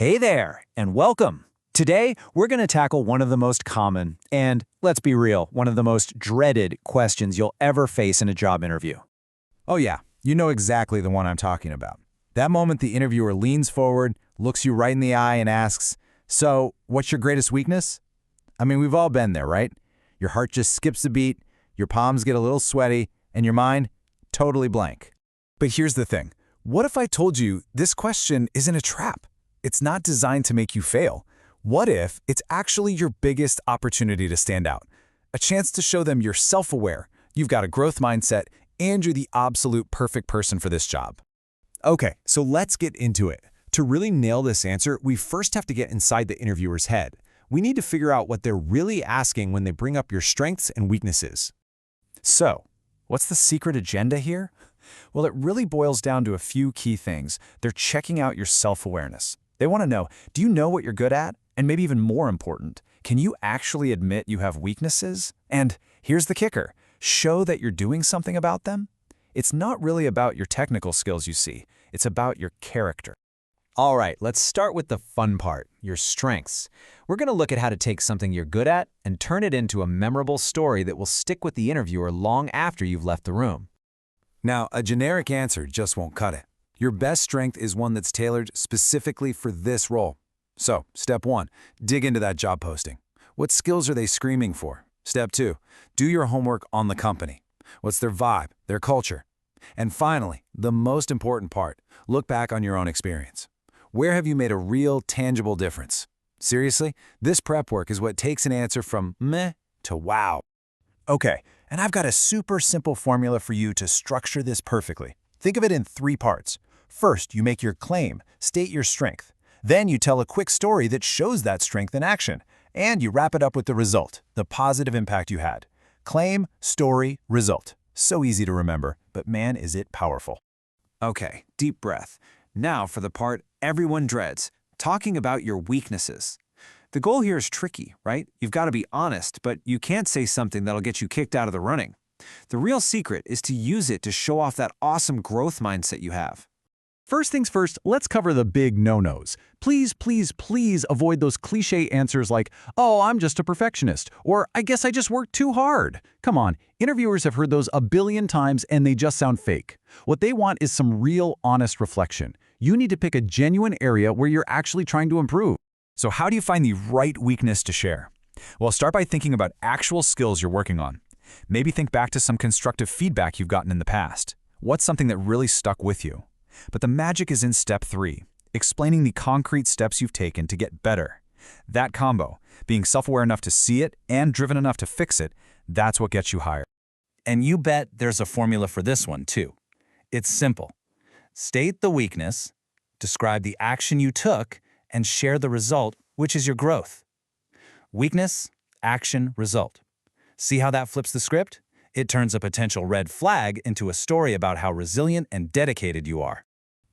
Hey there, and welcome. Today, we're going to tackle one of the most common and, let's be real, one of the most dreaded questions you'll ever face in a job interview. Oh yeah, you know exactly the one I'm talking about. That moment the interviewer leans forward, looks you right in the eye and asks, "So, what's your greatest weakness?" I mean, we've all been there, right? Your heart just skips a beat, your palms get a little sweaty, and your mind totally blank. But here's the thing. What if I told you this question isn't a trap? It's not designed to make you fail. What if it's actually your biggest opportunity to stand out? A chance to show them you're self-aware, you've got a growth mindset, and you're the absolute perfect person for this job. Okay, so let's get into it. To really nail this answer, we first have to get inside the interviewer's head. We need to figure out what they're really asking when they bring up your strengths and weaknesses. So, what's the secret agenda here? Well, it really boils down to a few key things. They're checking out your self-awareness. They want to know, do you know what you're good at? And maybe even more important, can you actually admit you have weaknesses? And here's the kicker, show that you're doing something about them. It's not really about your technical skills, you see. It's about your character. All right, let's start with the fun part, your strengths. We're going to look at how to take something you're good at and turn it into a memorable story that will stick with the interviewer long after you've left the room. Now, a generic answer just won't cut it. Your best strength is one that's tailored specifically for this role. So, step 1, dig into that job posting. What skills are they screaming for? Step 2, do your homework on the company. What's their vibe, their culture? And finally, the most important part, look back on your own experience. Where have you made a real, tangible difference? Seriously, this prep work is what takes an answer from meh to wow. Okay, and I've got a super simple formula for you to structure this perfectly. Think of it in 3 parts. First, you make your claim, state your strength. Then you tell a quick story that shows that strength in action. And you wrap it up with the result, the positive impact you had. Claim, story, result. So easy to remember, but man, is it powerful. Okay, deep breath. Now for the part everyone dreads, talking about your weaknesses. The goal here is tricky, right? You've got to be honest, but you can't say something that'll get you kicked out of the running. The real secret is to use it to show off that awesome growth mindset you have. First things first, let's cover the big no-nos. Please, please, please avoid those cliche answers like, "Oh, I'm just a perfectionist," or "I guess I just worked too hard." Come on, interviewers have heard those a billion times and they just sound fake. What they want is some real, honest reflection. You need to pick a genuine area where you're actually trying to improve. So how do you find the right weakness to share? Well, start by thinking about actual skills you're working on. Maybe think back to some constructive feedback you've gotten in the past. What's something that really stuck with you? But the magic is in step 3, explaining the concrete steps you've taken to get better. That combo, being self-aware enough to see it and driven enough to fix it, that's what gets you hired. And you bet there's a formula for this one too. It's simple. State the weakness, describe the action you took, and share the result, which is your growth. Weakness, action, result. See how that flips the script? It turns a potential red flag into a story about how resilient and dedicated you are.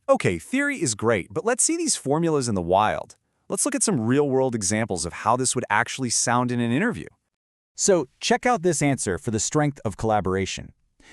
Okay, theory is great, but let's see these formulas in the wild. Let's look at some real-world examples of how this would actually sound in an interview. So, check out this answer for the strength of collaboration.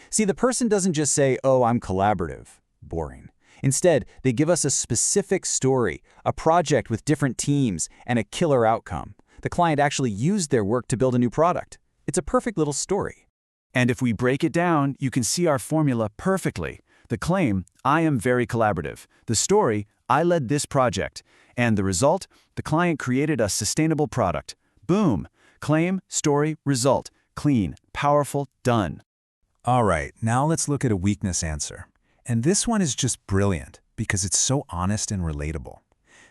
See, the person doesn't just say, "Oh, I'm collaborative." Boring. Instead, they give us a specific story, a project with different teams, and a killer outcome. The client actually used their work to build a new product. It's a perfect little story. And if we break it down, you can see our formula perfectly. The claim, "I am very collaborative." The story, "I led this project." And the result, the client created a sustainable product. Boom! Claim, story, result. Clean, powerful, done. All right, now let's look at a weakness answer. And this one is just brilliant because it's so honest and relatable.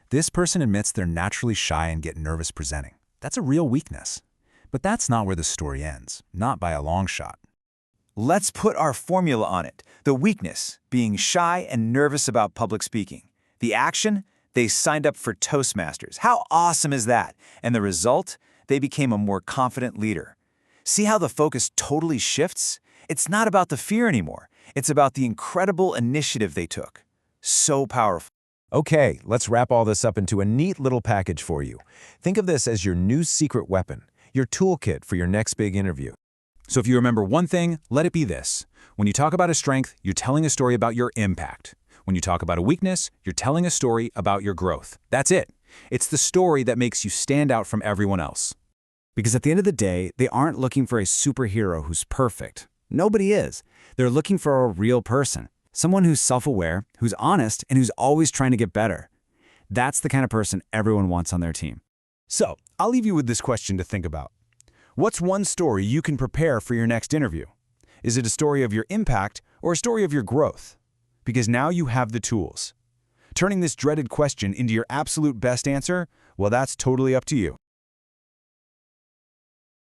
This person admits they're naturally shy and get nervous presenting. That's a real weakness. But that's not where the story ends, not by a long shot. Let's put our formula on it. The weakness, being shy and nervous about public speaking. The action, they signed up for Toastmasters. How awesome is that? And the result, they became a more confident leader. See how the focus totally shifts? It's not about the fear anymore. It's about the incredible initiative they took. So powerful. Okay, let's wrap all this up into a neat little package for you. Think of this as your new secret weapon, your toolkit for your next big interview. So if you remember one thing, let it be this. When you talk about a strength, you're telling a story about your impact. When you talk about a weakness, you're telling a story about your growth. That's it. It's the story that makes you stand out from everyone else. Because at the end of the day, they aren't looking for a superhero who's perfect. Nobody is. They're looking for a real person. Someone who's self-aware, who's honest, and who's always trying to get better. That's the kind of person everyone wants on their team. So, I'll leave you with this question to think about. What's one story you can prepare for your next interview? Is it a story of your impact or a story of your growth? Because now you have the tools. Turning this dreaded question into your absolute best answer, well, that's totally up to you.